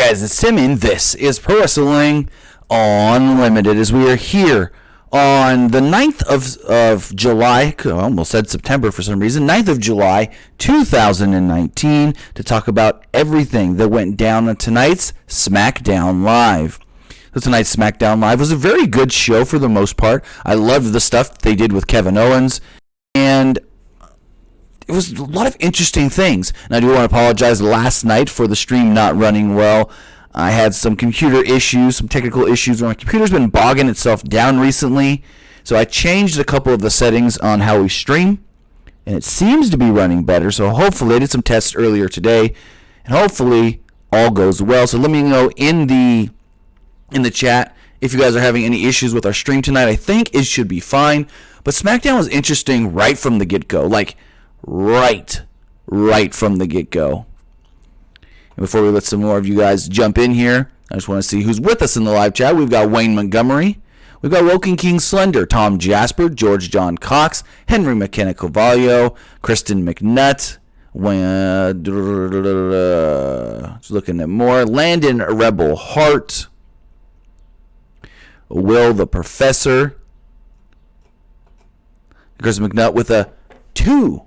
guys, it's Timmy, and this is Pro Wrestling Unlimited, as we are here on the 9th of July, I almost said September for some reason, 9th of July, 2019, to talk about everything that went down on tonight's Smackdown Live. So tonight's Smackdown Live was a very good show for the most part. I loved the stuff they did with Kevin Owens, and it was a lot of interesting things. And I do want to apologize last night for the stream not running well. I had some computer issues, some technical issues where my computer's been bogging itself down recently. So I changed a couple of the settings on how we stream, and it seems to be running better. So hopefully, I did some tests earlier today, and hopefully all goes well. So let me know in the chat if you guys are having any issues with our stream tonight. I think it should be fine. But SmackDown was interesting right from the get-go. Like, right from the get-go. And before we let some more of you guys jump in here, I just want to see who's with us in the live chat. We've got Wayne Montgomery. We've got Woken King Slender, Tom Jasper, George John Cox, Henry McKenna Carvalho, Kristen McNutt, just looking at more, Landon Rebel Hart, Will the Professor, Chris McNutt with a $2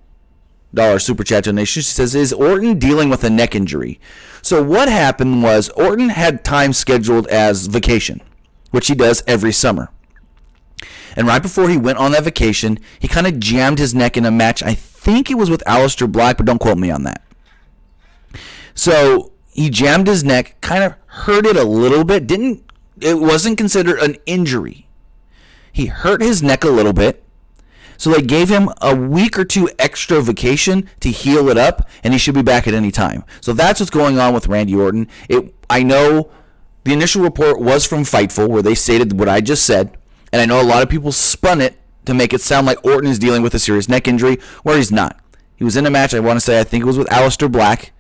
super chat donation. She says, is Orton dealing with a neck injury? So what happened was Orton had time scheduled as vacation, which he does every summer. And right before he went on that vacation, he kind of jammed his neck in a match. I think it was with Aleister Black, but don't quote me on that. So he jammed his neck, kind of hurt it a little bit. It wasn't considered an injury. He hurt his neck a little bit. So they gave him a week or two extra vacation to heal it up, and he should be back at any time. So that's what's going on with Randy Orton. I know the initial report was from Fightful, where they stated what I just said, and I know a lot of people spun it to make it sound like Orton is dealing with a serious neck injury, where he's not. He was in a match, I want to say, I think it was with Aleister Black.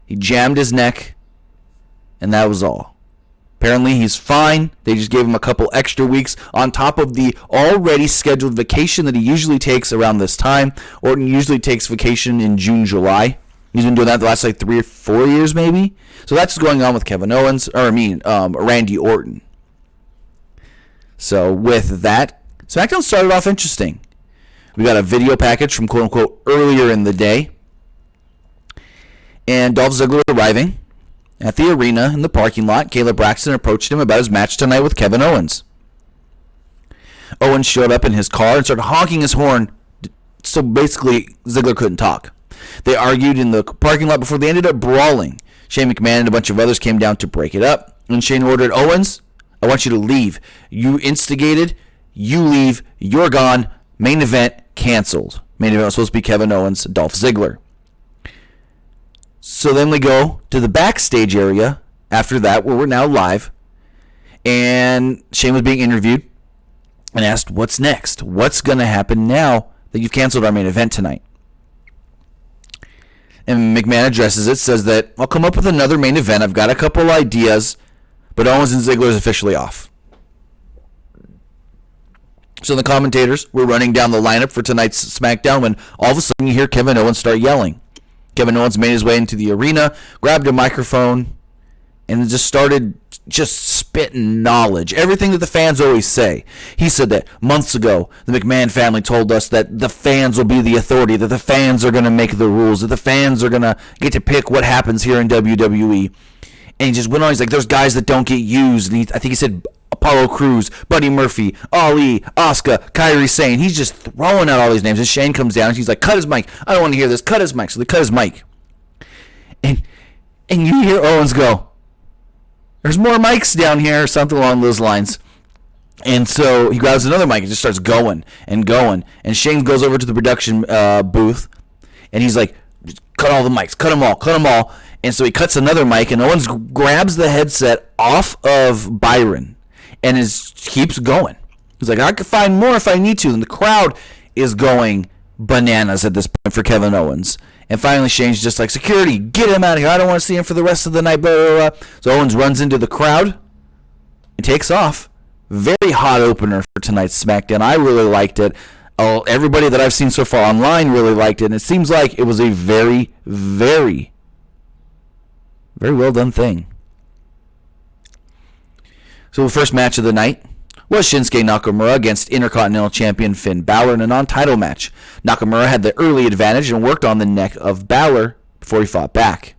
He jammed his neck, and that was all. Apparently, he's fine. They just gave him a couple extra weeks on top of the already scheduled vacation that he usually takes around this time. Orton usually takes vacation in June, July. He's been doing that the last 3 or 4 years, maybe. So that's what's going on with Randy Orton. So with that, SmackDown started off interesting. We got a video package from quote-unquote earlier in the day. And Dolph Ziggler arriving at the arena in the parking lot. Kayla Braxton approached him about his match tonight with Kevin Owens. Owens showed up in his car and started honking his horn, so basically Ziggler couldn't talk. They argued in the parking lot before they ended up brawling. Shane McMahon and a bunch of others came down to break it up, and Shane ordered, Owens, I want you to leave. You instigated, you leave, you're gone, main event canceled. Main event was supposed to be Kevin Owens, Dolph Ziggler. So then we go to the backstage area after that, where we're now live, and Shane was being interviewed and asked, what's next? What's going to happen now that you've canceled our main event tonight? And McMahon addresses it, says that, I'll come up with another main event. I've got a couple ideas, but Owens and Ziggler is officially off. So the commentators were running down the lineup for tonight's SmackDown when all of a sudden you hear Kevin Owens start yelling. Kevin Owens made his way into the arena, grabbed a microphone, and just started spitting knowledge. Everything that the fans always say. He said that months ago, the McMahon family told us that the fans will be the authority, that the fans are going to make the rules, that the fans are going to get to pick what happens here in WWE. And he just went on. He's like, there's guys that don't get used. And I think he said Apollo Crews, Buddy Murphy, Ali, Asuka, Kairi Sane. He's just throwing out all these names. And Shane comes down and he's like, cut his mic. I don't want to hear this. Cut his mic. So they cut his mic. And you hear Owens go, there's more mics down here, or something along those lines. And so he grabs another mic and just starts going and going. And Shane goes over to the production booth and he's like, cut all the mics. Cut them all. And so he cuts another mic, and Owens grabs the headset off of Byron and keeps going. He's like, I could find more if I need to. And the crowd is going bananas at this point for Kevin Owens. And finally, Shane's just like, security, get him out of here. I don't want to see him for the rest of the night. Blah, blah, blah. So Owens runs into the crowd and takes off. Very hot opener for tonight's SmackDown. I really liked it. Everybody that I've seen so far online really liked it. And it seems like it was a very, very, very well done thing. So the first match of the night was Shinsuke Nakamura against Intercontinental Champion Finn Balor in a non-title match. Nakamura had the early advantage and worked on the neck of Balor before he fought back.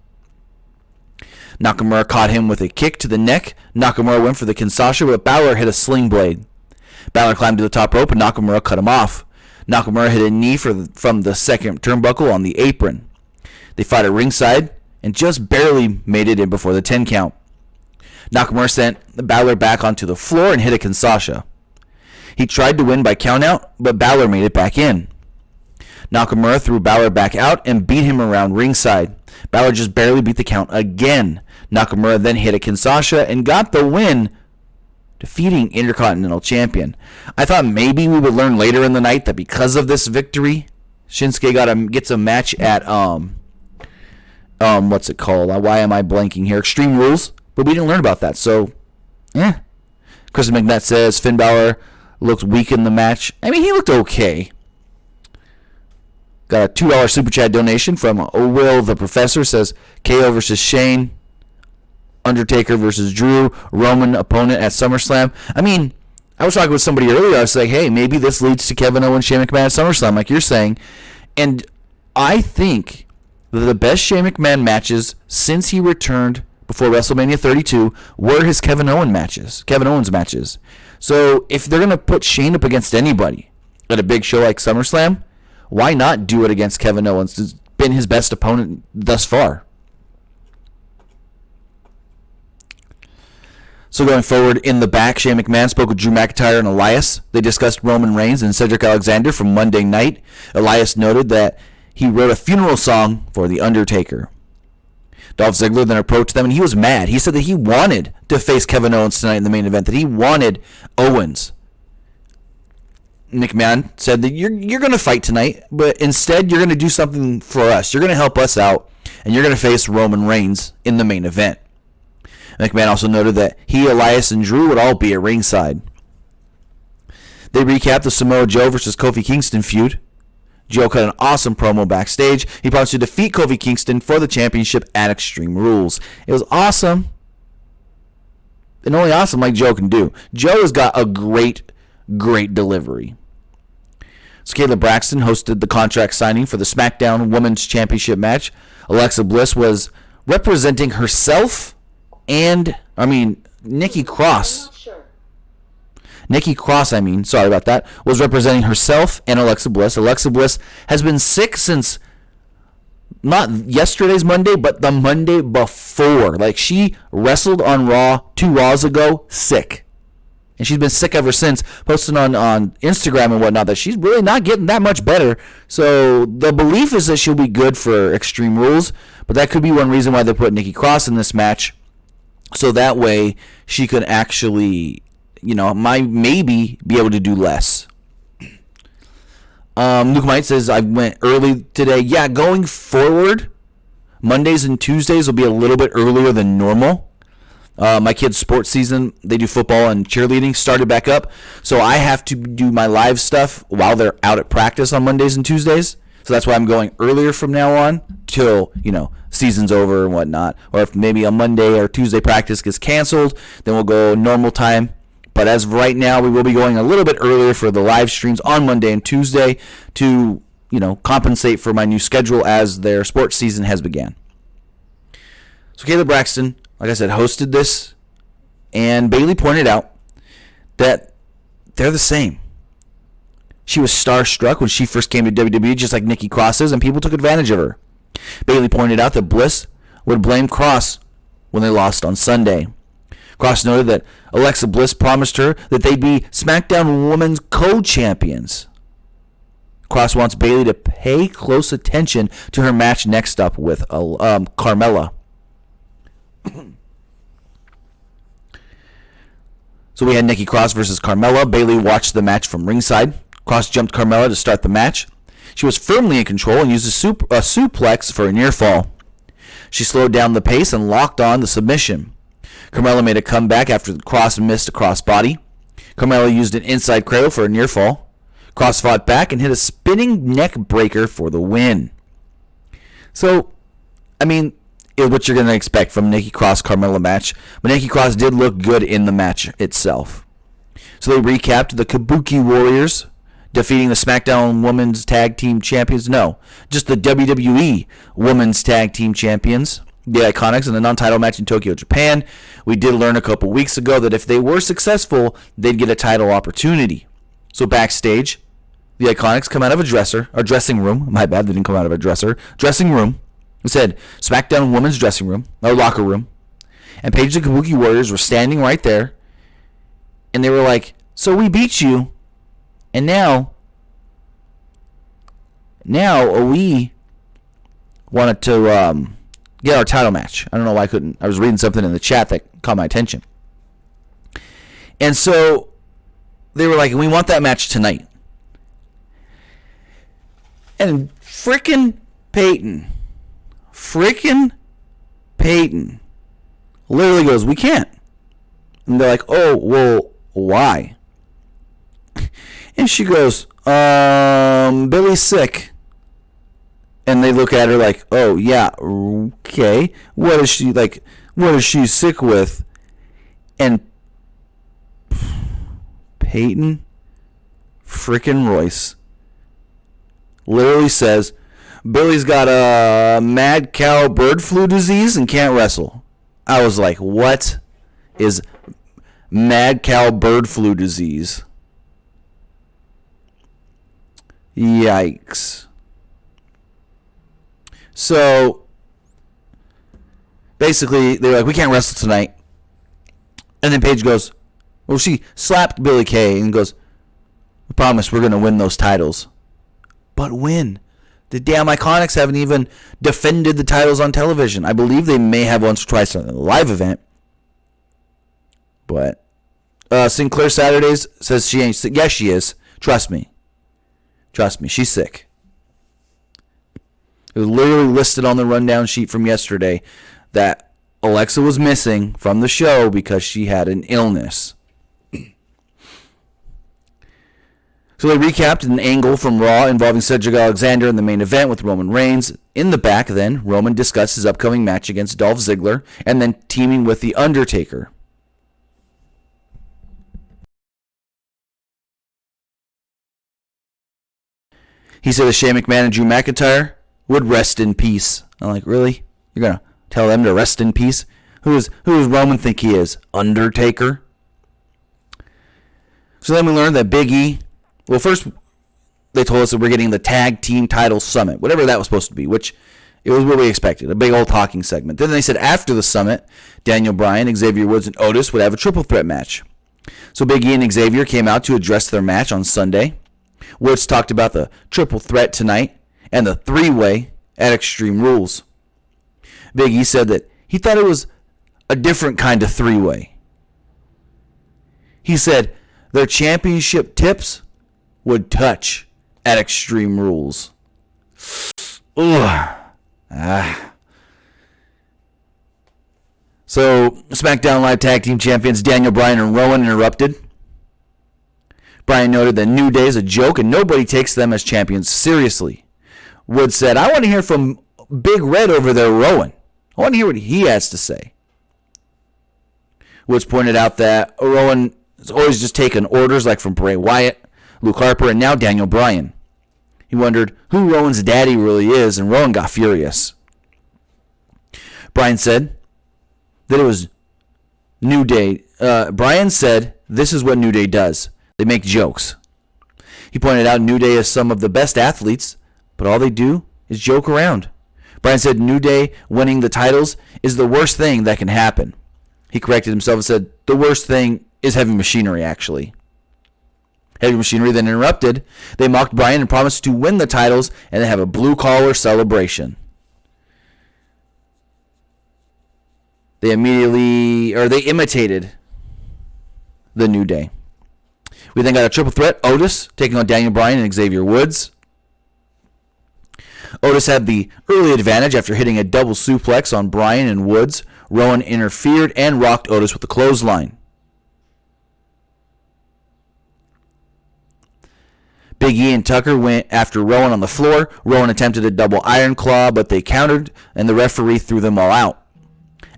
Nakamura caught him with a kick to the neck. Nakamura went for the Kinshasa, but Balor hit a sling blade. Balor climbed to the top rope, and Nakamura cut him off. Nakamura hit a knee from the second turnbuckle on the apron. They fought at ringside and just barely made it in before the 10 count. Nakamura sent Balor back onto the floor and hit a Kinshasa. He tried to win by countout, but Balor made it back in. Nakamura threw Balor back out and beat him around ringside. Balor just barely beat the count again. Nakamura then hit a Kinshasa and got the win, defeating Intercontinental Champion. I thought maybe we would learn later in the night that because of this victory, Shinsuke gets a match at what's it called? Why am I blanking here? Extreme Rules. But we didn't learn about that, so, Chris McNett says Finn Balor looked weak in the match. I mean, he looked okay. Got a $2 Super Chat donation from Will the Professor. Says KO versus Shane. Undertaker versus Drew. Roman opponent at SummerSlam. I mean, I was talking with somebody earlier. I was like, hey, maybe this leads to Kevin Owens, Shane McMahon at SummerSlam, like you're saying. And I think that the best Shane McMahon matches since he returned before WrestleMania 32 were his Kevin Owens matches. So if they're going to put Shane up against anybody at a big show like SummerSlam, why not do it against Kevin Owens? He's been his best opponent thus far. So going forward in the back, Shane McMahon spoke with Drew McIntyre and Elias. They discussed Roman Reigns and Cedric Alexander from Monday night. Elias noted that he wrote a funeral song for The Undertaker. Dolph Ziggler then approached them, and he was mad. He said that he wanted to face Kevin Owens tonight in the main event, that he wanted Owens. McMahon said that you're going to fight tonight, but instead you're going to do something for us. You're going to help us out, and you're going to face Roman Reigns in the main event. McMahon also noted that he, Elias, and Drew would all be at ringside. They recapped the Samoa Joe versus Kofi Kingston feud. Joe cut an awesome promo backstage. He promised to defeat Kofi Kingston for the championship at Extreme Rules. It was awesome. And only awesome like Joe can do. Joe has got a great delivery. So Kayla Braxton hosted the contract signing for the Smackdown Women's Championship match. Alexa Bliss was representing herself and, Nikki Cross. Sorry about that, was representing herself and Alexa Bliss. Alexa Bliss has been sick since not yesterday's Monday, but the Monday before. Like, she wrestled on Raw 2 Raws ago, sick. And she's been sick ever since, posting on Instagram and whatnot that she's really not getting that much better. So the belief is that she'll be good for Extreme Rules, but that could be one reason why they put Nikki Cross in this match. So that way she could actually, maybe be able to do less. Luke Might says, I went early today. Yeah, going forward, Mondays and Tuesdays will be a little bit earlier than normal. My kids' sports season, they do football and cheerleading, started back up. So I have to do my live stuff while they're out at practice on Mondays and Tuesdays. So that's why I'm going earlier from now on till, season's over and whatnot. Or if maybe a Monday or Tuesday practice gets canceled, then we'll go normal time. But as of right now, we will be going a little bit earlier for the live streams on Monday and Tuesday to, compensate for my new schedule as their sports season has began. So Kayla Braxton, like I said, hosted this, and Bayley pointed out that they're the same. She was starstruck when she first came to WWE, just like Nikki Cross is, and people took advantage of her. Bayley pointed out that Bliss would blame Cross when they lost on Sunday. Cross noted that Alexa Bliss promised her that they'd be SmackDown Women's co-champions. Cross wants Bayley to pay close attention to her match next up with Carmella. So we had Nikki Cross versus Carmella. Bayley watched the match from ringside. Cross jumped Carmella to start the match. She was firmly in control and used a suplex for a near fall. She slowed down the pace and locked on the submission. Carmella made a comeback after Cross missed a crossbody. Carmella used an inside cradle for a near fall. Cross fought back and hit a spinning neck breaker for the win. So, is what you're going to expect from Nikki Cross Carmella match. But Nikki Cross did look good in the match itself. So they recapped the Kabuki Warriors defeating the SmackDown Women's Tag Team Champions. No, just the WWE Women's Tag Team Champions, the Iconics, in a non-title match in Tokyo, Japan. We did learn a couple weeks ago that if they were successful, they'd get a title opportunity. So backstage, the Iconics come out of a dressing room. My bad, they didn't come out of a dressing room. It said SmackDown Women's dressing room, or locker room. And Paige and the Kabuki Warriors were standing right there. And they were like, so we beat you. And now we wanted to get our title match. I don't know why I couldn't. I was reading something in the chat that caught my attention. And so they were like, we want that match tonight. And frickin' Peyton literally goes, we can't. And they're like, oh, well, why? And she goes, Billy's sick. And they look at her like, oh, yeah, okay. What is she sick with? And Peyton frickin' Royce literally says, Billy's got a mad cow bird flu disease and can't wrestle. I was like, what is mad cow bird flu disease? Yikes. So basically, they're like, we can't wrestle tonight. And then Paige goes, well, she slapped Billy Kay and goes, we promise we're going to win those titles. But when? The damn Iconics haven't even defended the titles on television. I believe they may have once or twice on a live event. But Sinclair Saturdays says she ain't sick. Yes, she is. Trust me. She's sick. It was literally listed on the rundown sheet from yesterday that Alexa was missing from the show because she had an illness. So they recapped an angle from Raw involving Cedric Alexander in the main event with Roman Reigns. In the back then, Roman discussed his upcoming match against Dolph Ziggler and then teaming with The Undertaker. He said that Shane McMahon and Drew McIntyre would rest in peace. I'm like, really? You're going to tell them to rest in peace? Who does Roman think he is? Undertaker? So then we learned that Big E... Well, first, they told us that we're getting the Tag Team Title Summit, whatever that was supposed to be, which it was what we expected, a big old talking segment. Then they said after the summit, Daniel Bryan, Xavier Woods, and Otis would have a triple threat match. So Big E and Xavier came out to address their match on Sunday. Woods talked about the triple threat tonight and the three-way at Extreme Rules. Big E said that he thought it was a different kind of three-way. He said their championship tips would touch at Extreme Rules. Ugh. So, SmackDown Live Tag Team Champions Daniel Bryan and Rowan interrupted. Bryan noted that New Day is a joke and nobody takes them as champions seriously. Woods said, I want to hear from Big Red over there, Rowan. I want to hear what he has to say. Woods pointed out that Rowan is always just taking orders like from Bray Wyatt, Luke Harper, and now Daniel Bryan. He wondered who Rowan's daddy really is, and Rowan got furious. Bryan said that it was New Day. Bryan said this is what New Day does. They make jokes. He pointed out New Day is some of the best athletes, but all they do is joke around. Bryan said New Day winning the titles is the worst thing that can happen. He corrected himself and said the worst thing is Heavy Machinery, actually. Heavy Machinery then interrupted. They mocked Bryan and promised to win the titles and then have a blue-collar celebration. They imitated the New Day. We then got a triple threat, Otis taking on Daniel Bryan and Xavier Woods. Otis had the early advantage after hitting a double suplex on Bryan and Woods. Rowan interfered and rocked Otis with the clothesline. Big E and Tucker went after Rowan on the floor. Rowan attempted a double iron claw, but they countered, and the referee threw them all out.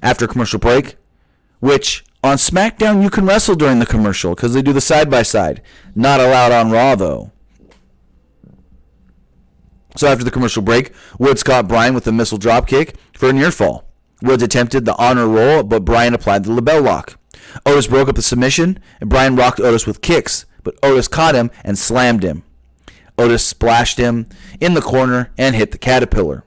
After a commercial break, which on SmackDown you can wrestle during the commercial because they do the side-by-side. Not allowed on Raw, though. So after the commercial break, Woods caught Bryan with a missile dropkick for a near fall. Woods attempted the honor roll, but Bryan applied the LeBell Lock. Otis broke up the submission, and Bryan rocked Otis with kicks, but Otis caught him and slammed him. Otis splashed him in the corner and hit the Caterpillar.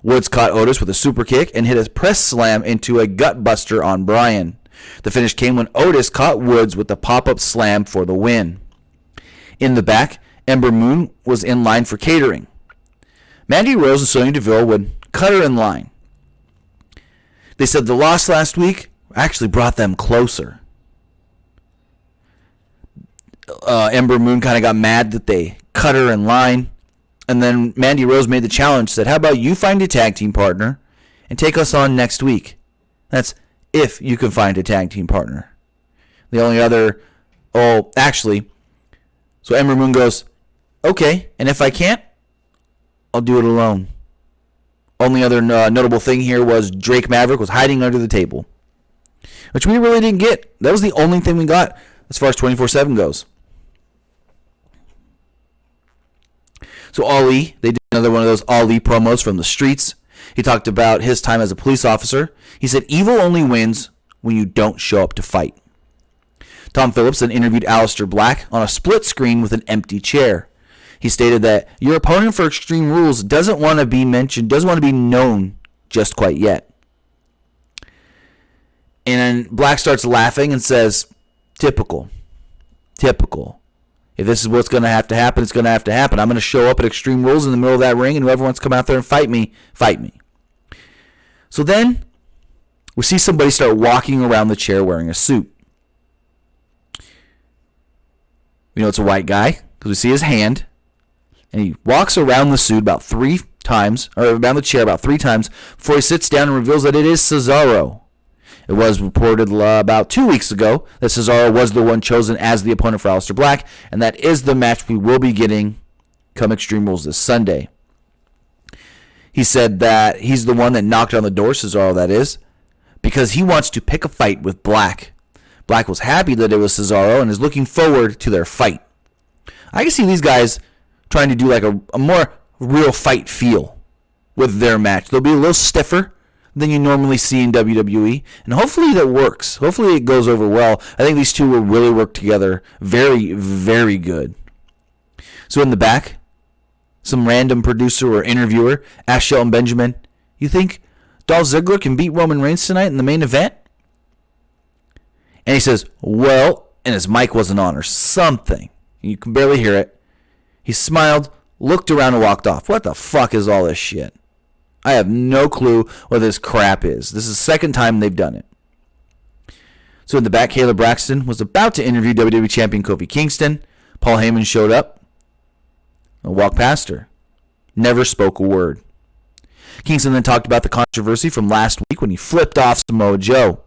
Woods caught Otis with a super kick and hit a press slam into a gut buster on Bryan. The finish came when Otis caught Woods with a pop-up slam for the win. In the back, Ember Moon was in line for catering. Mandy Rose and Sonya Deville would cut her in line. They said the loss last week actually brought them closer. Ember Moon kind of got mad that they cut her in line. And then Mandy Rose made the challenge, said, how about you find a tag team partner and take us on next week? That's if you can find a tag team partner. The only other, so Ember Moon goes, okay, and if I can't, I'll do it alone. Only other notable thing here was Drake Maverick was hiding under the table, which we really didn't get. That was the only thing we got as far as 24/7 goes. So Ali, they did another one of those Ali promos from the streets. He talked about his time as a police officer. He said, evil only wins when you don't show up to fight. Tom Phillips then interviewed Aleister Black on a split screen with an empty chair. He stated that your opponent for Extreme Rules doesn't want to be mentioned, doesn't want to be known just quite yet. And Black starts laughing and says, typical. If this is what's going to have to happen, it's going to have to happen. I'm going to show up at Extreme Rules in the middle of that ring, and whoever wants to come out there and fight me, fight me. So then we see somebody start walking around the chair wearing a suit. We know it's a white guy because we see his hand, and he walks around the suit about 3 times, or around the chair about 3 times before he sits down and reveals that it is Cesaro. It was reported about 2 weeks ago that Cesaro was the one chosen as the opponent for Aleister Black, and that is the match we will be getting come Extreme Rules this Sunday. He said that he's the one that knocked on the door, Cesaro that is, because he wants to pick a fight with Black. Black was happy that it was Cesaro and is looking forward to their fight. I can see these guys trying to do like a more real fight feel with their match. They'll be a little stiffer than you normally see in WWE, and hopefully that works. Hopefully it goes over well. I think these two will really work together very, very good. So in the back, some random producer or interviewer asked Shelton Benjamin, you think Dolph Ziggler can beat Roman Reigns tonight in the main event? And he says, well, and his mic wasn't on or something. You can barely hear it. He smiled, looked around, and walked off. What the fuck is all this shit? I have no clue what this crap is. This is the second time they've done it. So in the back, Kayla Braxton was about to interview WWE Champion Kofi Kingston. Paul Heyman showed up and walked past her. Never spoke a word. Kingston then talked about the controversy from last week when he flipped off Samoa Joe.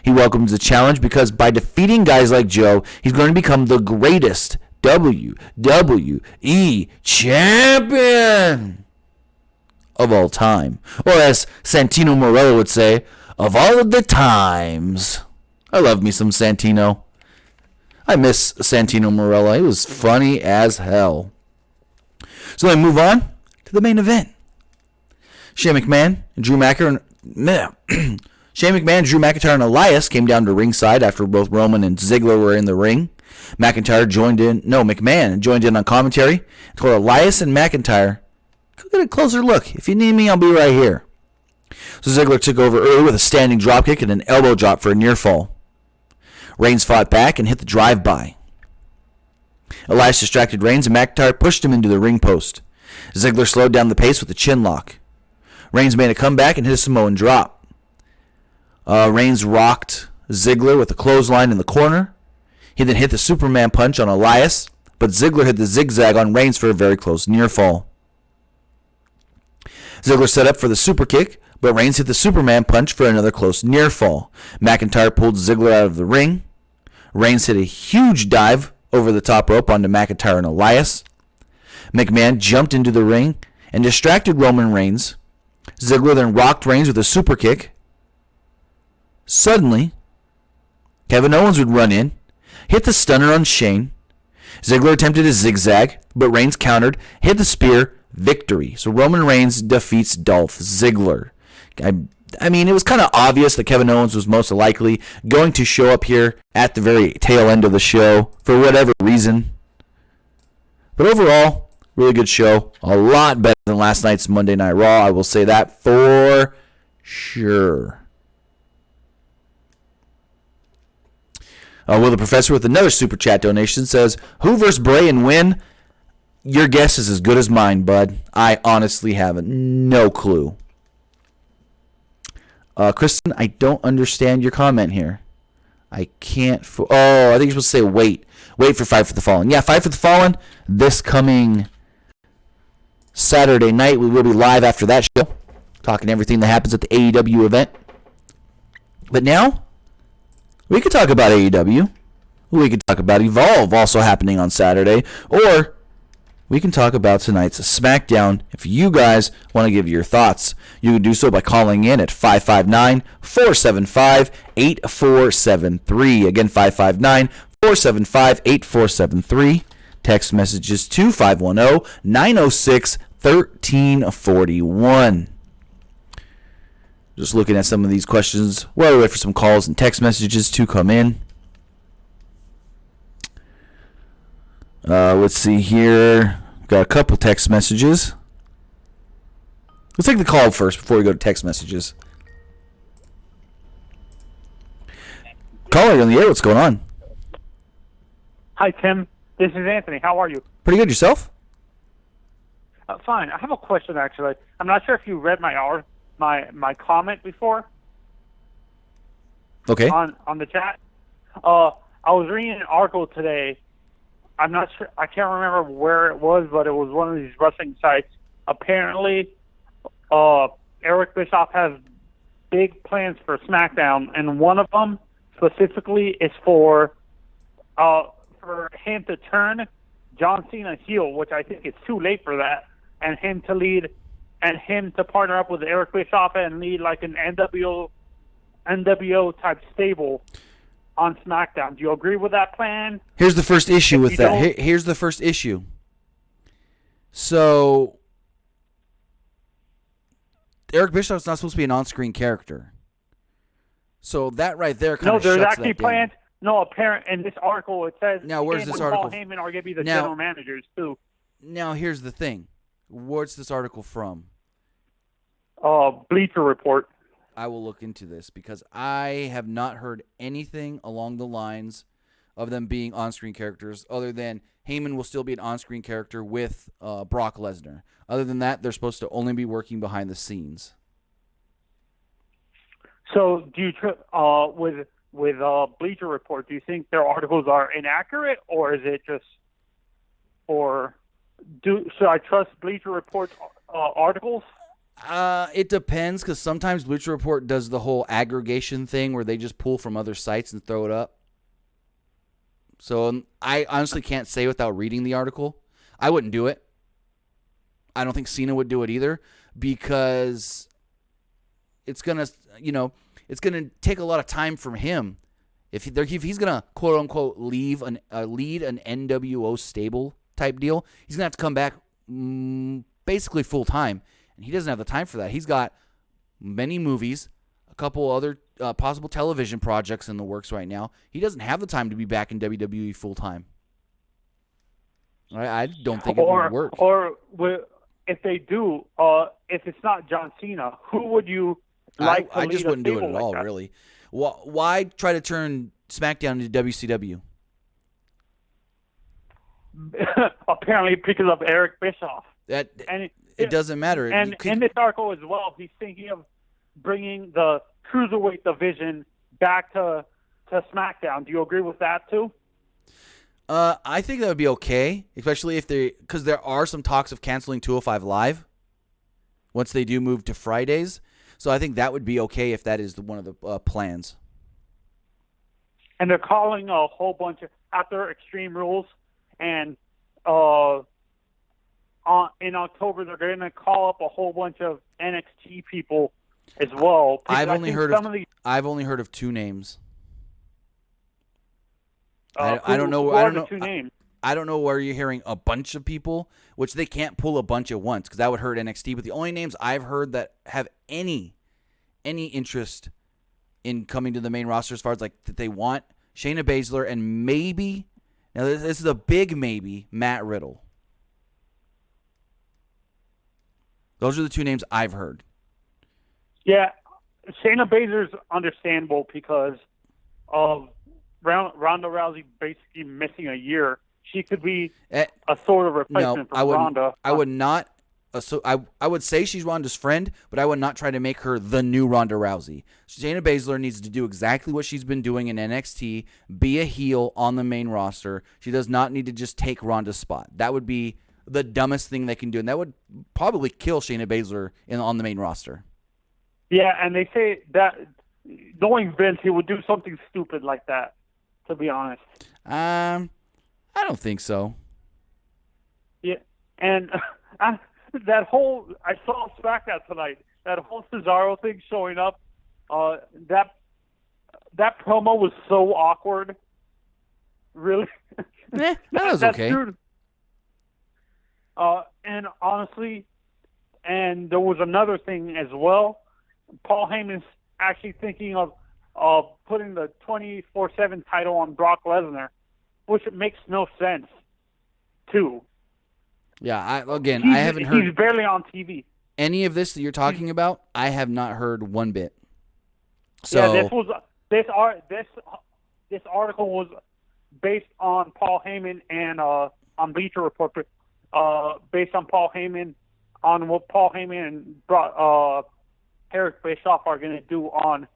He welcomes the challenge because by defeating guys like Joe, he's going to become the greatest WWE champion of all time. Or as Santino Marella would say, of all of the times. I love me some Santino. I miss Santino Marella. He was funny as hell. So then move on to the main event. Shane McMahon, Drew McIntyre, and Elias came down to ringside after both Roman and Ziggler were in the ring. McMahon joined in on commentary and told Elias and McIntyre, go get a closer look. If you need me, I'll be right here. So Ziggler took over early with a standing dropkick and an elbow drop for a near fall. Reigns fought back and hit the drive-by. Elias distracted Reigns and McIntyre pushed him into the ring post. Ziggler slowed down the pace with a chin lock. Reigns made a comeback and hit a Samoan drop. Reigns rocked Ziggler with a clothesline in the corner. He then hit the Superman punch on Elias, but Ziggler hit the zigzag on Reigns for a very close near fall. Ziggler set up for the super kick, but Reigns hit the Superman punch for another close near fall. McIntyre pulled Ziggler out of the ring. Reigns hit a huge dive over the top rope onto McIntyre and Elias. McMahon jumped into the ring and distracted Roman Reigns. Ziggler then rocked Reigns with a super kick. Suddenly, Kevin Owens would run in, hit the stunner on Shane. Ziggler attempted a zigzag, but Reigns countered, hit the spear, victory. So Roman Reigns defeats Dolph Ziggler. I mean, it was kind of obvious that Kevin Owens was most likely going to show up here at the very tail end of the show for whatever reason. But overall, really good show. A lot better than last night's Monday Night Raw. I will say that for sure. Will the Professor with another super chat donation says, who versus Bray and win? Your guess is as good as mine, bud. I honestly have no clue. Kristen, I don't understand your comment here. I can't... I think you're supposed to say wait. Wait for Fight for the Fallen. Yeah, Fight for the Fallen, this coming Saturday night. We will be live after that show, talking everything that happens at the AEW event. But now, we could talk about AEW. We could talk about Evolve, also happening on Saturday. Or we can talk about tonight's SmackDown. If you guys want to give your thoughts, you can do so by calling in at 559-475-8473. Again, 559-475-8473. Text messages to 510-906-1341. Just looking at some of these questions while we wait for some calls and text messages to come in. Let's see here. Got a couple text messages. Let's take the call first before we go to text messages. Caller, you're on the air. What's going on? Hi, Tim. This is Anthony. How are you? Pretty good. Yourself? Fine. I have a question, actually. I'm not sure if you read my comment before. Okay. On the chat. I was reading an article today. I'm not sure. I can't remember where it was, but it was one of these wrestling sites. Apparently, Eric Bischoff has big plans for SmackDown, and one of them specifically is for him to turn John Cena heel, which I think it's too late for that, and him to lead, and him to partner up with Eric Bischoff and lead like an NWO type stable on SmackDown. Do you agree with that plan? Here's the first issue with that. Here's the first issue. So, Eric Bischoff's not supposed to be an on-screen character. So that right there kind of shuts that down. No, there's actually plans. No, apparent in this article it says. Now, where's this article? Paul Heyman are going to be the general managers too. Now, here's the thing. What's this article from? Bleacher Report. I will look into this because I have not heard anything along the lines of them being on-screen characters other than Heyman will still be an on-screen character with Brock Lesnar. Other than that, they're supposed to only be working behind the scenes. So, do you with Bleacher Report, do you think their articles are inaccurate, or is it just, should I trust Bleacher Report's articles? It depends, because sometimes Bleacher Report does the whole aggregation thing where they just pull from other sites and throw it up. So I honestly can't say without reading the article. I wouldn't do it. I don't think Cena would do it either, because it's gonna take a lot of time from him. If he's gonna quote unquote lead an NWO stable type deal, he's gonna have to come back basically full time. And he doesn't have the time for that. He's got many movies, a couple other possible television projects in the works right now. He doesn't have the time to be back in WWE full time. I don't think it would work. Or if they do, if it's not John Cena, who would you like to lead? I just wouldn't do it at all, that? really. Why try to turn SmackDown into WCW? Apparently because of Eric Bischoff. It doesn't matter. And in this article as well, he's thinking of bringing the Cruiserweight division back to SmackDown. Do you agree with that too? I think that would be okay, especially because there are some talks of canceling 205 Live once they do move to Fridays. So I think that would be okay if that is one of the plans. And they're calling a whole bunch of after Extreme Rules, and in October they're going to call up a whole bunch of NXT people as well. I've only heard of 2 names. I don't know. Who I are don't the know. 2 names? I don't know where you're hearing a bunch of people, which they can't pull a bunch at once because that would hurt NXT. But the only names I've heard that have any interest in coming to the main roster as far as like that they want, Shayna Baszler and maybe, now this is a big maybe, Matt Riddle. Those are the 2 names I've heard. Yeah, Shayna Baszler's understandable because of Ronda Rousey basically missing a year. She could be a sort of replacement for Ronda. I would not. So I would say she's Ronda's friend, but I would not try to make her the new Ronda Rousey. Shayna Baszler needs to do exactly what she's been doing in NXT, be a heel on the main roster. She does not need to just take Ronda's spot. That would be the dumbest thing they can do, and that would probably kill Shayna Baszler on the main roster. Yeah, and they say that knowing Vince, he would do something stupid like that, to be honest. I don't think so. Yeah, and I saw Smackdown tonight. That whole Cesaro thing showing up, that promo was so awkward. Really? That was okay. True. And honestly, and there was another thing as well. Paul Heyman's actually thinking of putting the 24/7 title on Brock Lesnar, which makes no sense, too. Yeah, I haven't heard. He's barely on TV. Any of this that you're talking about, I have not heard one bit. So yeah, this article was based on Paul Heyman and on Bleacher Report, based on Paul Heyman on what Paul Heyman and Eric Bischoff are going to do on.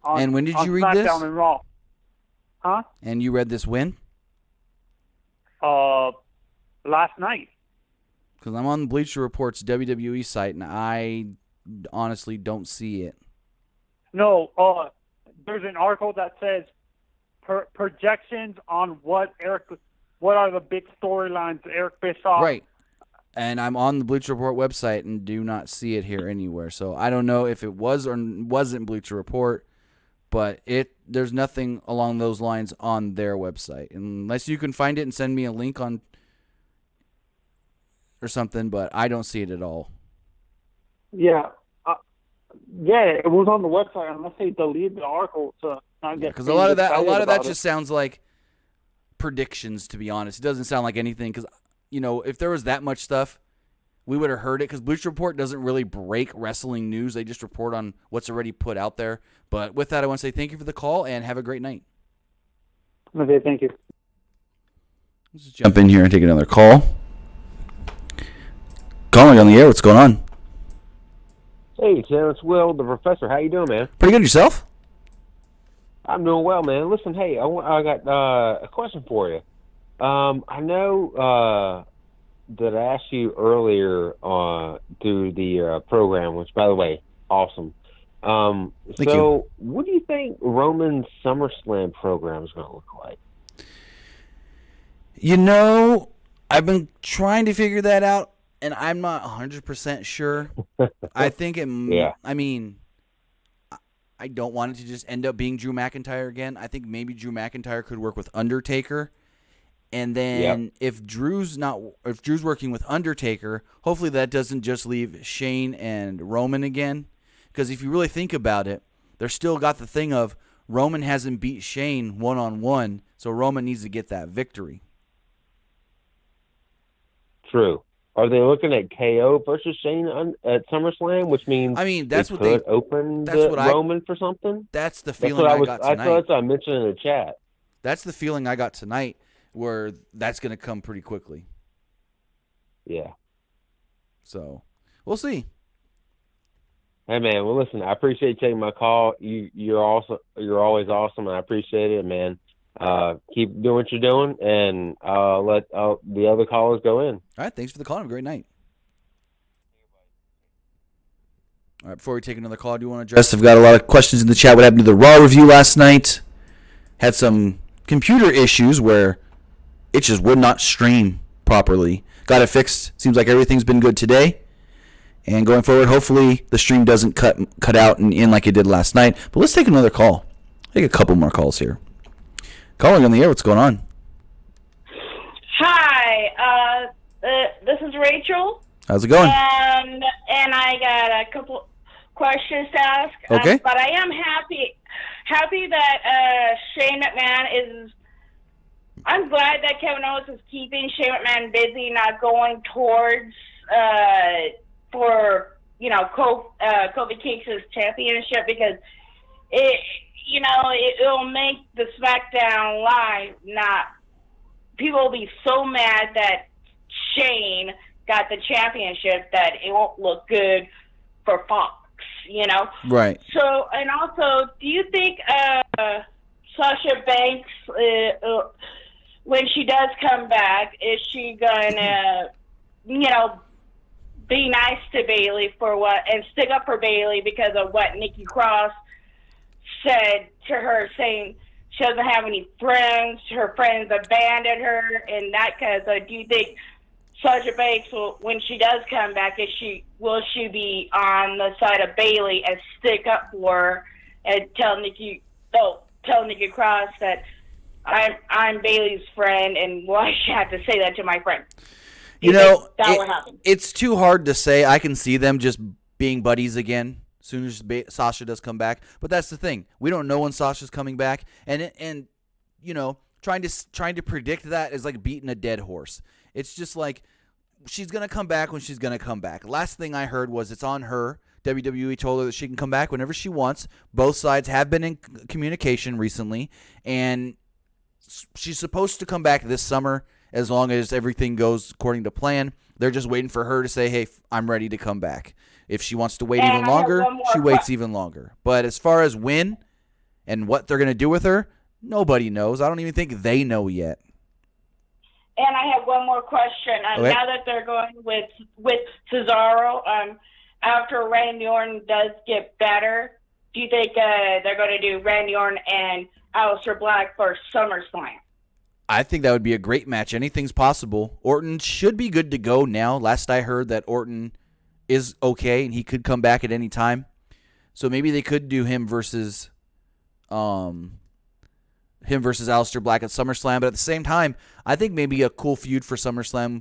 And when did you read SmackDown this? And Raw. Huh? And you read this when? Last night. Because I'm on Bleacher Report's WWE site, and I honestly don't see it. No, there's an article that says projections on what are the big storylines Eric Bischoff. Right. And I'm on the Bleacher Report website and do not see it here anywhere. So I don't know if it was or wasn't Bleacher Report, but there's nothing along those lines on their website. Unless you can find it and send me a link on or something, but I don't see it at all. Yeah. It was on the website unless they deleted the article to not get. Because a lot of that just sounds like predictions. To be honest, it doesn't sound like anything. Because if there was that much stuff, we would have heard it. Because Bleacher Report doesn't really break wrestling news; they just report on what's already put out there. But with that, I want to say thank you for the call and have a great night. Okay, thank you. Let's just jump in here and take another call. Calling on the air. What's going on? Hey, Tim, it's Will, the professor. How you doing, man? Pretty good. Yourself? I'm doing well, man. Listen, hey, I got a question for you. I know that I asked you earlier through the program, which, by the way, awesome. Thank you. What do you think Roman's SummerSlam program is going to look like? I've been trying to figure that out. And I'm not 100% sure. I think Yeah. I mean, I don't want it to just end up being Drew McIntyre again. I think maybe Drew McIntyre could work with Undertaker. And then if Drew's working with Undertaker, hopefully that doesn't just leave Shane and Roman again. Because if you really think about it, they're still got the thing of Roman hasn't beat Shane one-on-one, so Roman needs to get that victory. True. Are they looking at KO versus Shane at SummerSlam, which means that's it what could open Roman for something? That's the feeling I got tonight. That's what I mentioned in the chat. That's the feeling I got tonight, where that's going to come pretty quickly. Yeah. So we'll see. Hey man, well listen, I appreciate you taking my call. You're always awesome, and I appreciate it, man. Keep doing what you're doing, and let the other callers go in. All right, thanks for the call. Have a great night. All right, before we take another call, I do want to address, I've got a lot of questions in the chat. What happened to the Raw review last night? Had some computer issues where it just would not stream properly. Got it fixed. Seems like everything's been good today. And going forward, hopefully the stream doesn't cut out and in like it did last night. But let's take another call. Take a couple more calls here. Calling on the air. What's going on? Hi. This is Rachel. How's it going? And I got a couple questions to ask. Okay. But I am happy that Shane McMahon is. I'm glad that Kevin Owens is keeping Shane McMahon busy, not going towards for Kofi Kings's championship, because it'll make the SmackDown Live people will be so mad that Shane got the championship that it won't look good for Fox, Right. So, and also, do you think Sasha Banks, when she does come back, is she gonna, be nice to Bayley and stick up for Bayley because of what Nikki Cross said to her, saying she doesn't have any friends, her friends abandoned her, and that do you think Sasha Banks when she does come back, will she be on the side of Bayley and stick up for her and tell Nikki Cross that I'm Bayley's friend, and why should I have to say that to my friend? It's too hard to say. I can see them just being buddies again as soon as Sasha does come back. But that's the thing. We don't know when Sasha's coming back, and trying to predict that is like beating a dead horse. It's just like she's gonna come back when she's gonna come back. Last thing I heard was it's on her. WWE told her that she can come back whenever she wants. Both sides have been in communication recently, and she's supposed to come back this summer as long as everything goes according to plan. They're just waiting for her to say, hey, I'm ready to come back. If she wants to wait even longer, she waits even longer. But as far as when and what they're going to do with her, nobody knows. I don't even think they know yet. And I have one more question. Okay. Now that they're going with Cesaro, after Randy Orton does get better, do you think they're going to do Randy Orton and Aleister Black for SummerSlam? I think that would be a great match. Anything's possible. Orton should be good to go now. Last I heard that Orton is okay and he could come back at any time. So maybe they could do him versus Aleister Black at SummerSlam. But at the same time, I think maybe a cool feud for SummerSlam,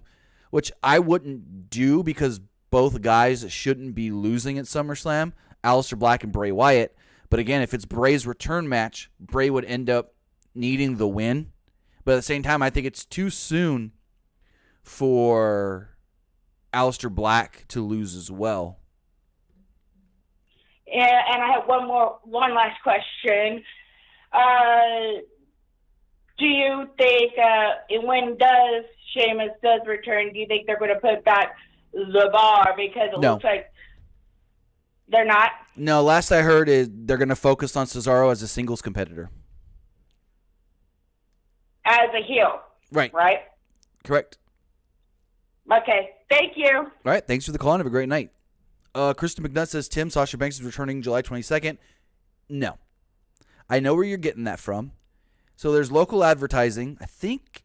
which I wouldn't do because both guys shouldn't be losing at SummerSlam, Aleister Black and Bray Wyatt. But again, if it's Bray's return match, Bray would end up needing the win. But at the same time, I think it's too soon for Aleister Black to lose as well. Yeah, and I have one last question. Do you think when Sheamus does return, do you think they're going to put back the bar, because it looks like they're not? No, last I heard is they're going to focus on Cesaro as a singles competitor. As a heel. Right. Right? Correct. Okay. Thank you. All right. Thanks for the call and have a great night. Kristen McNutt says, Tim, Sasha Banks is returning July 22nd. No. I know where you're getting that from. So there's local advertising. I think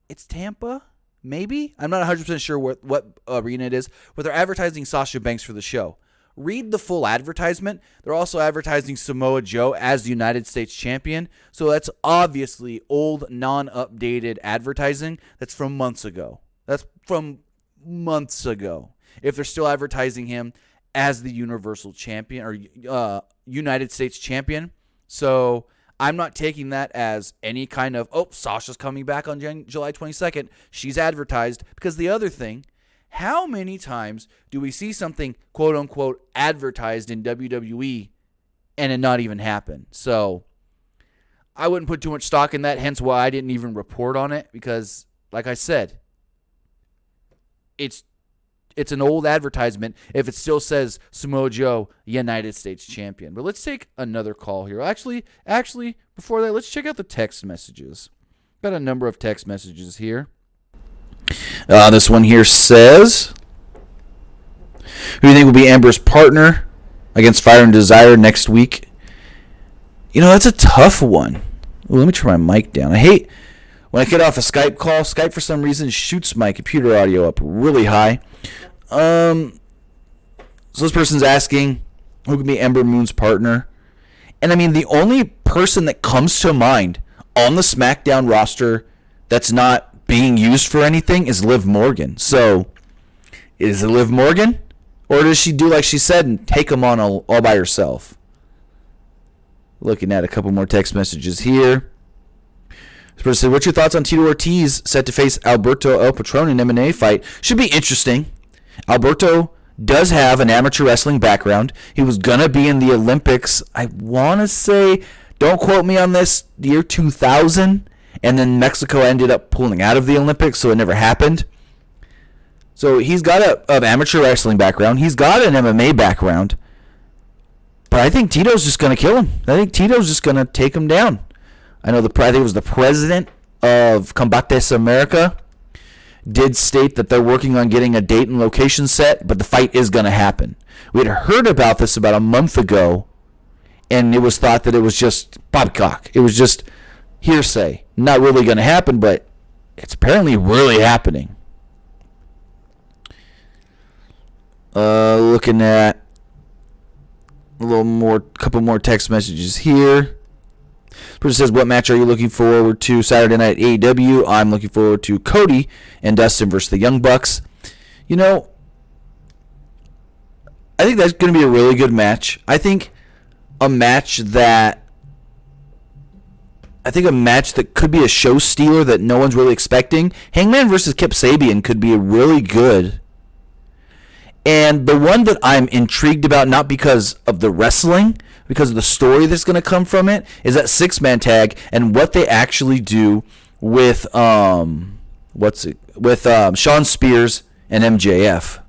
it's Tampa, maybe? I'm not 100% sure what arena it is, but they're advertising Sasha Banks for the show. Read the full advertisement. They're also advertising Samoa Joe as the United States champion. So that's obviously old, non-updated advertising. That's from months ago. If they're still advertising him as the Universal Champion or United States Champion. So I'm not taking that as any kind of, Sasha's coming back on July 22nd. She's advertised. Because the other thing, how many times do we see something, quote-unquote, advertised in WWE and it not even happen? So I wouldn't put too much stock in that, hence why I didn't even report on it, because, like I said, it's an old advertisement if it still says Samoa Joe, United States Champion. But let's take another call here. Actually, before that, let's check out the text messages. Got a number of text messages here. This one here says, who do you think will be Amber's partner against Fire and Desire next week? That's a tough one. Ooh, let me turn my mic down. I hate when I get off a Skype call. Skype, for some reason, shoots my computer audio up really high. So this person's asking, who can be Ember Moon's partner? And, I mean, the only person that comes to mind on the SmackDown roster that's not being used for anything is Liv Morgan. So, is it Liv Morgan? Or does she do like she said and take them on all by herself? Looking at a couple more text messages here. This person said, what's your thoughts on Tito Ortiz set to face Alberto El Patron in M&A fight? Should be interesting. Alberto does have an amateur wrestling background. He was going to be in the Olympics, I want to say, don't quote me on this, year 2000. And then Mexico ended up pulling out of the Olympics, so it never happened. So he's got an amateur wrestling background. He's got an MMA background. But I think Tito's just going to kill him. I think Tito's just going to take him down. I think it was the president of Combates America did state that they're working on getting a date and location set, but the fight is going to happen. We had heard about this about a month ago, and it was thought that it was just poppycock. It was just hearsay. Not really going to happen, but it's apparently really happening. Looking at couple more text messages here. Person says, what match are you looking forward to Saturday night at AEW? I'm looking forward to Cody and Dustin versus the Young Bucks. You know, I think that's going to be a really good match. I think a match that could be a show stealer that no one's really expecting. Hangman versus Kip Sabian could be really good. And the one that I'm intrigued about, not because of the wrestling, because of the story that's going to come from it, is that six-man tag and what they actually do with Shawn Spears and MJF.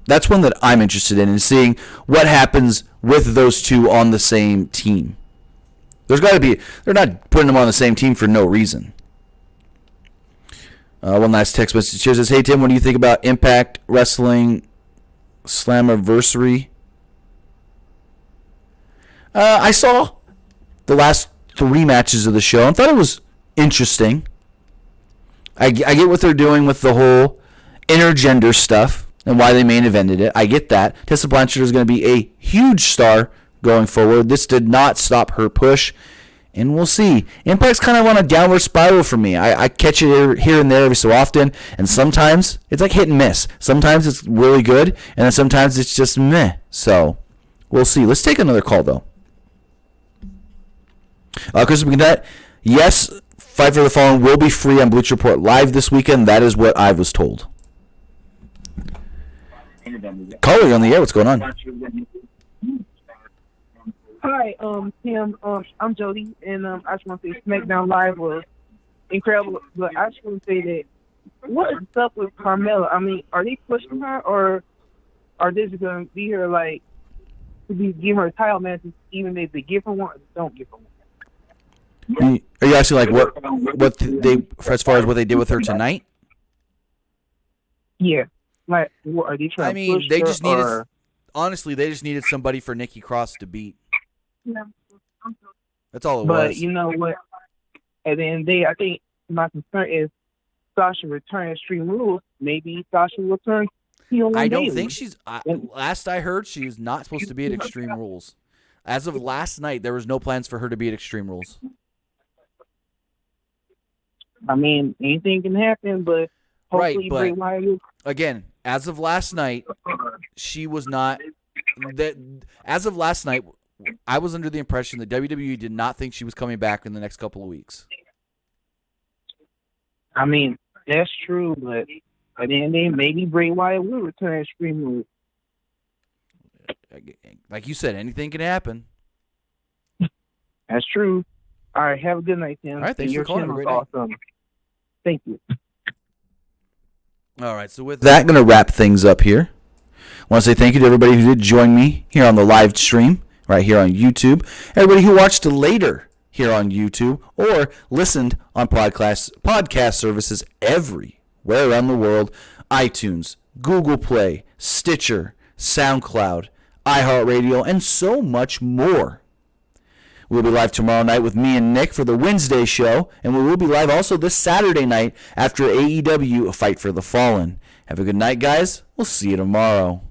That's one that I'm interested in seeing what happens with those two on the same team. They're not putting them on the same team for no reason. One last text message here says, hey, Tim, what do you think about Impact Wrestling Slammiversary? I saw the last 3 matches of the show and thought it was interesting. I get what they're doing with the whole intergender stuff and why they main evented it. I get that. Tessa Blanchard is going to be a huge star going forward. This did not stop her push. And we'll see. Impact's kind of on a downward spiral for me. I catch it here and there every so often, and sometimes it's like hit and miss. Sometimes it's really good, and then sometimes it's just meh. So, we'll see. Let's take another call, though. Christopher McNutt, yes, Fight for the Fallen will be free on Bleacher Report Live this weekend. That is what I was told. Caller, you're on the air. What's going on? Hi, Tim. I'm Jody, and I just want to say Smackdown Live was incredible. But I just want to say that what is up with Carmella? I mean, are they pushing her, or are they just going to be here like to be give her a title match, even if they give her one or don't give her one? Are you asking like what they as far as what they did with her tonight? Yeah, like what are they trying? I mean, to push they her, just needed. or... Honestly, they just needed somebody for Nikki Cross to beat. Yeah. That's all it was. But you know what? At the end of the day, I think my concern is Sasha return Extreme Rules. Maybe Sasha will turn heel. I don't think she's. Last I heard, she is not supposed to be at Extreme Rules. As of last night, there was no plans for her to be at Extreme Rules. I mean, anything can happen, but hopefully, right, Bray Wyatt will. Again, as of last night, she was not. As of last night, I was under the impression that WWE did not think she was coming back in the next couple of weeks. I mean, that's true, but at the end of the day, maybe Bray Wyatt will return Extreme Rules. Like you said, anything can happen. That's true. All right, have a good night, Tim. All right, thanks for calling. Great awesome. Thank you. All right, so with that, going to wrap things up here. I want to say thank you to everybody who did join me here on the live stream, right here on YouTube. Everybody who watched later here on YouTube or listened on podcast services everywhere around the world. iTunes, Google Play, Stitcher, SoundCloud, iHeartRadio, and so much more. We'll be live tomorrow night with me and Nick for the Wednesday show, and we will be live also this Saturday night after AEW A Fight for the Fallen. Have a good night, guys. We'll see you tomorrow.